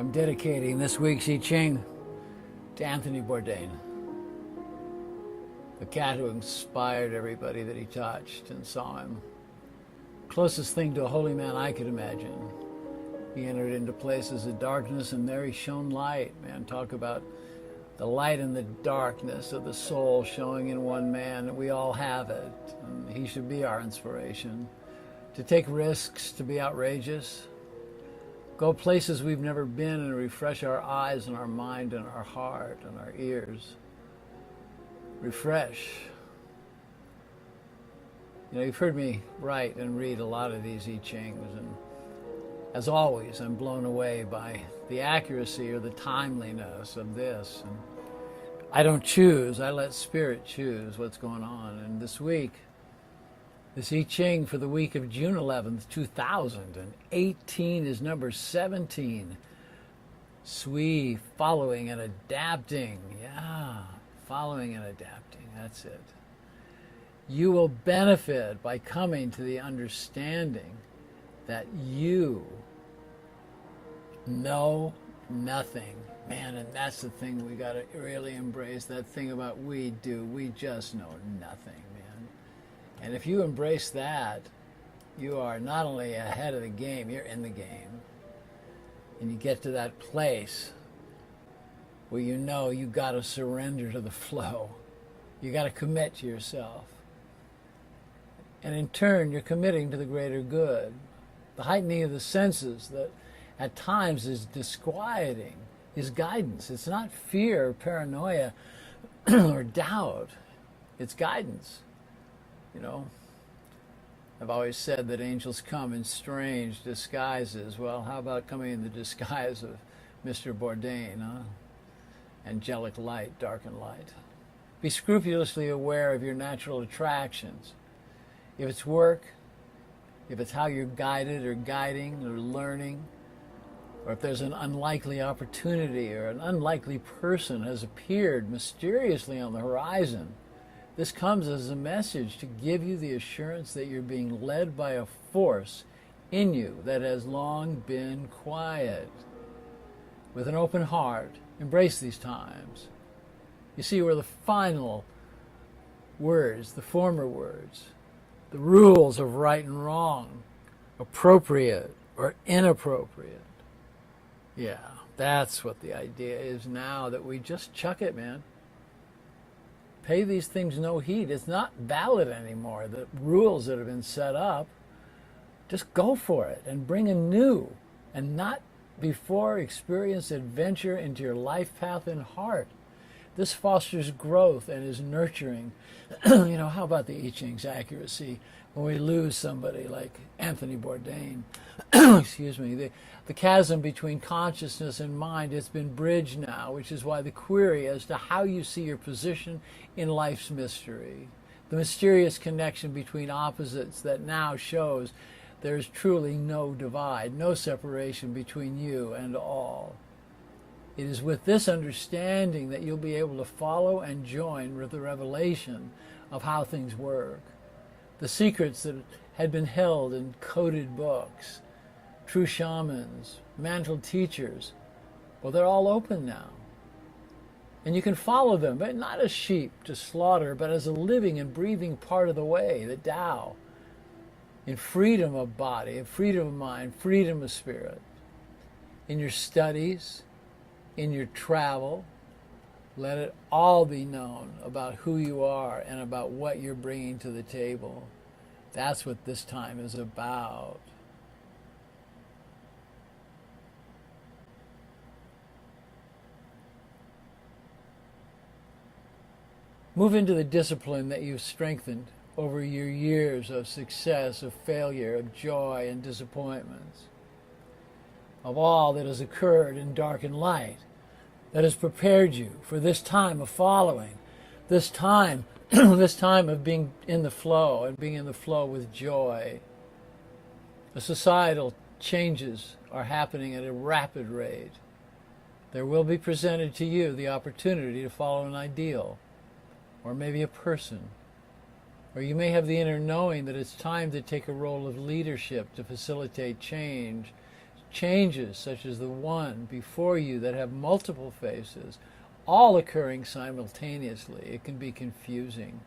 I'm dedicating this week's I Ching to Anthony Bourdain, the cat who inspired everybody that he touched and saw him. Closest thing to a holy man I could imagine. He entered into places of darkness, and there he shone light. Man, talk about the light and the darkness of the soul showing in one man. We all have it, and he should be our inspiration. To take risks, to be outrageous, go places we've never been and refresh our eyes and our mind and our heart and our ears. Refresh. You know, you've heard me write and read a lot of these I Chings, and as always, I'm blown away by the accuracy or the timeliness of this. And I don't choose, I let Spirit choose what's going on. And this week, this I Ching for the week of June 11th, 2018 is number 17. Sui, following and adapting. Yeah, following and adapting, that's it. You will benefit by coming to the understanding that you know nothing. Man, and that's the thing we got to really embrace, that thing about we just know nothing, man. And if you embrace that, you are not only ahead of the game, you're in the game. And you get to that place where you know you got to surrender to the flow. You got to commit to yourself. And in turn, you're committing to the greater good. The heightening of the senses that at times is disquieting is guidance. It's not fear or paranoia or doubt. It's guidance. You know, I've always said that angels come in strange disguises. Well, how about coming in the disguise of Mr. Bourdain, huh? Angelic light, darkened light. Be scrupulously aware of your natural attractions. If it's work, if it's how you're guided or guiding or learning, or if there's an unlikely opportunity or an unlikely person has appeared mysteriously on the horizon, this comes as a message to give you the assurance that you're being led by a force in you that has long been quiet. With an open heart, embrace these times. You see, where the final words, the former words, the rules of right and wrong, appropriate or inappropriate. Yeah, that's what the idea is now, that we just chuck it, man. Pay these things no heed. It's not valid anymore. The rules that have been set up, just go for it and bring a new and not before experienced adventure into your life path and heart. This fosters growth and is nurturing. You know, how about the I Ching's accuracy when we lose somebody like Anthony Bourdain? Excuse me. The chasm between consciousness and mind has been bridged now, which is why the query as to how you see your position in life's mystery, the mysterious connection between opposites that now shows there is truly no divide, no separation between you and all. It is with this understanding that you'll be able to follow and join with the revelation of how things work. The secrets that had been held in coded books, true shamans, mantled teachers, well, they're all open now. And you can follow them, but not as sheep to slaughter, but as a living and breathing part of the way, the Tao, in freedom of body, in freedom of mind, freedom of spirit. In your studies, in your travel, let it all be known about who you are and about what you're bringing to the table. That's what this time is about. Move into the discipline that you've strengthened over your years of success, of failure, of joy and disappointments, of all that has occurred in dark and light, that has prepared you for this time of following, this time, this time of being in the flow and being in the flow with joy. The societal changes are happening at a rapid rate. There will be presented to you the opportunity to follow an ideal, or maybe a person, or you may have the inner knowing that it's time to take a role of leadership to facilitate change, changes such as the one before you that have multiple faces, all occurring simultaneously, it can be confusing.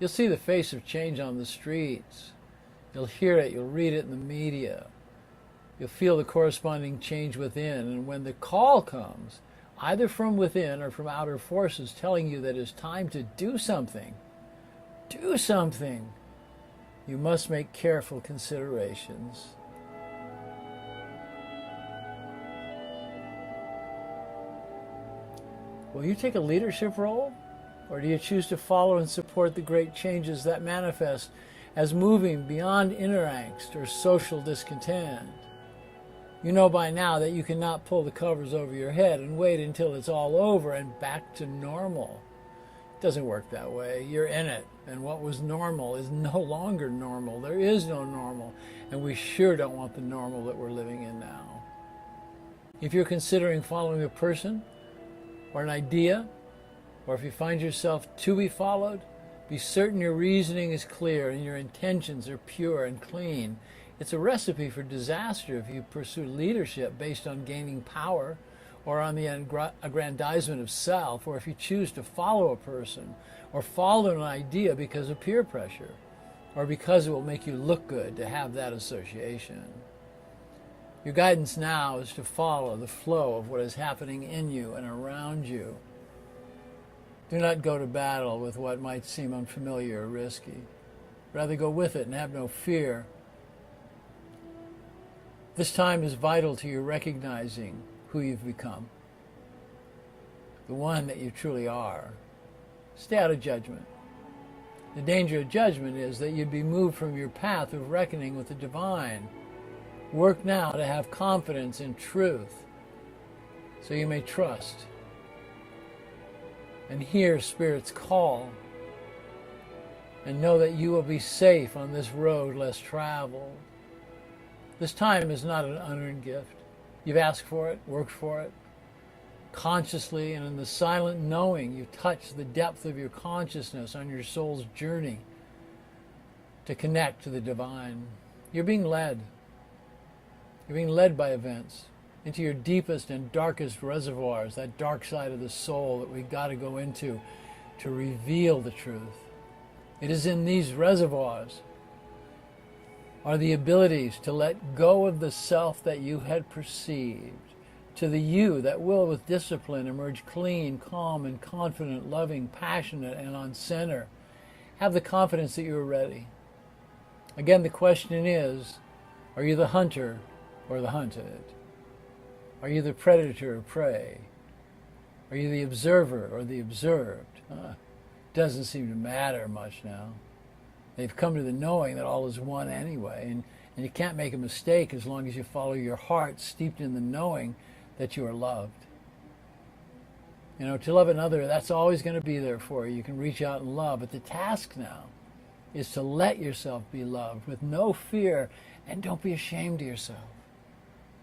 You'll see the face of change on the streets. You'll hear it, you'll read it in the media. You'll feel the corresponding change within, and when the call comes, either from within or from outer forces telling you that it's time to do something, you must make careful considerations. Will you take a leadership role? Or do you choose to follow and support the great changes that manifest as moving beyond inner angst or social discontent? You know by now that you cannot pull the covers over your head and wait until it's all over and back to normal. It doesn't work that way. You're in it, and what was normal is no longer normal. There is no normal, and we sure don't want the normal that we're living in now. If you're considering following a person or an idea, or if you find yourself to be followed, be certain your reasoning is clear and your intentions are pure and clean. It's a recipe for disaster if you pursue leadership based on gaining power or on the aggrandizement of self, or if you choose to follow a person or follow an idea because of peer pressure or because it will make you look good to have that association. Your guidance now is to follow the flow of what is happening in you and around you. Do not go to battle with what might seem unfamiliar or risky. Rather, go with it and have no fear. This time is vital to your recognizing who you've become, the one that you truly are. Stay out of judgment. The danger of judgment is that you'd be moved from your path of reckoning with the divine. Work now to have confidence in truth so you may trust and hear Spirit's call, and know that you will be safe on this road less traveled. This time is not an unearned gift. You've asked for it, worked for it. Consciously and in the silent knowing, you touch the depth of your consciousness on your soul's journey to connect to the divine. You're being led. You're being led by events into your deepest and darkest reservoirs, that dark side of the soul that we've got to go into to reveal the truth. It is in these reservoirs are the abilities to let go of the self that you had perceived, to the you that will with discipline emerge clean, calm, and confident, loving, passionate, and on center. Have the confidence that you are ready. Again, the question is, are you the hunter or the hunted? Are you the predator or prey? Are you the observer or the observed? Doesn't seem to matter much now. They've come to the knowing that all is one anyway, and you can't make a mistake as long as you follow your heart steeped in the knowing that you are loved. You know, to love another, that's always going to be there for you. You can reach out and love, but the task now is to let yourself be loved with no fear, and don't be ashamed of yourself.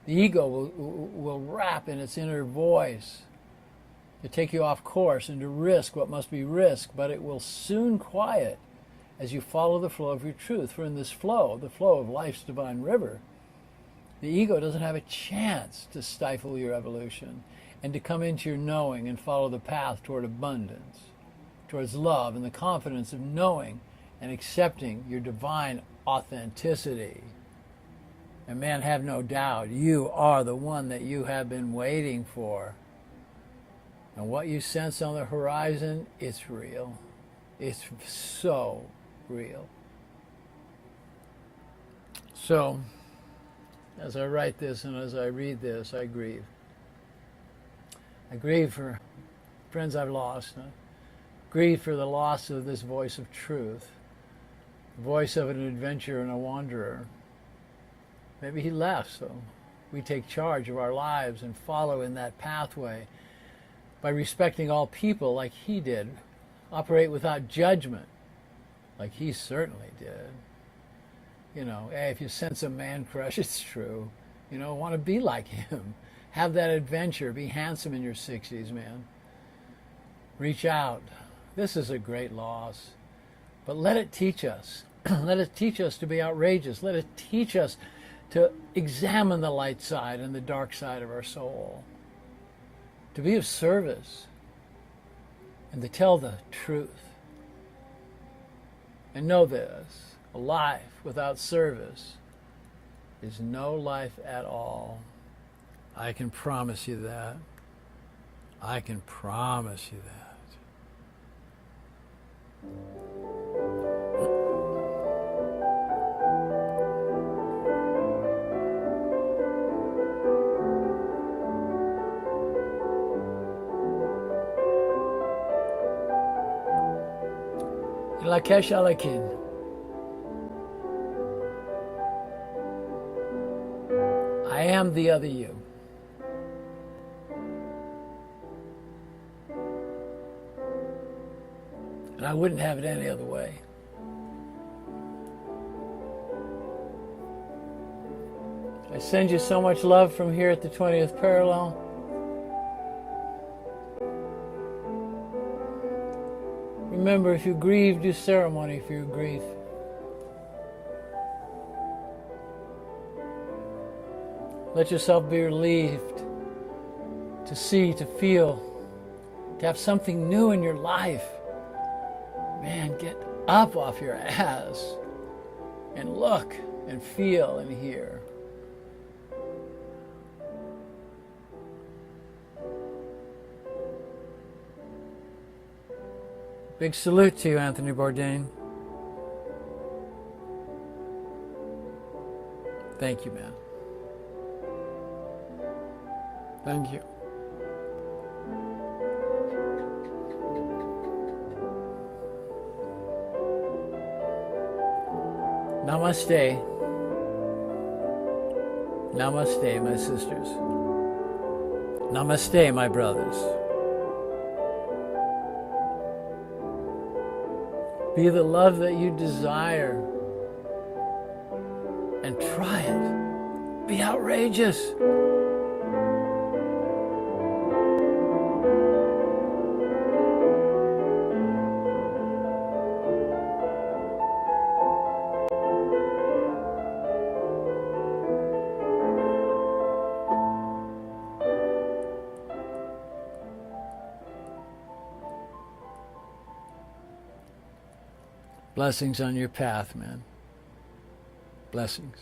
The ego will rap in its inner voice to take you off course and to risk what must be risked, but it will soon quiet as you follow the flow of your truth. For in this flow, the flow of life's divine river, the ego doesn't have a chance to stifle your evolution and to come into your knowing and follow the path toward abundance, towards love and the confidence of knowing and accepting your divine authenticity. And man, have no doubt, you are the one that you have been waiting for. And what you sense on the horizon, it's real. It's so real. So, as I write this and as I read this, I grieve. I grieve for friends I've lost. I grieve for the loss of this voice of truth, the voice of an adventurer and a wanderer. Maybe he left, so we take charge of our lives and follow in that pathway by respecting all people like he did, operate without judgment like he certainly did. You know, hey, if you sense a man crush, it's true. You know, want to be like him. Have that adventure. Be handsome in your 60s, man. Reach out. This is a great loss. But let it teach us. Let it teach us to be outrageous. Let it teach us to examine the light side and the dark side of our soul, to be of service, and to tell the truth. And know this, a life without service is no life at all. I can promise you that. I can promise you that. Lakesh Alakin. I am the other you. And I wouldn't have it any other way. I send you so much love from here at the 20th parallel. Remember, if you grieve, do ceremony for your grief. Let yourself be relieved to see, to feel, to have something new in your life. Man, get up off your ass and look and feel and hear. Big salute to you, Anthony Bourdain. Thank you, man. Thank you. Namaste. Namaste, my sisters. Namaste, my brothers. Be the love that you desire and try it. Be outrageous. Blessings on your path, man. Blessings.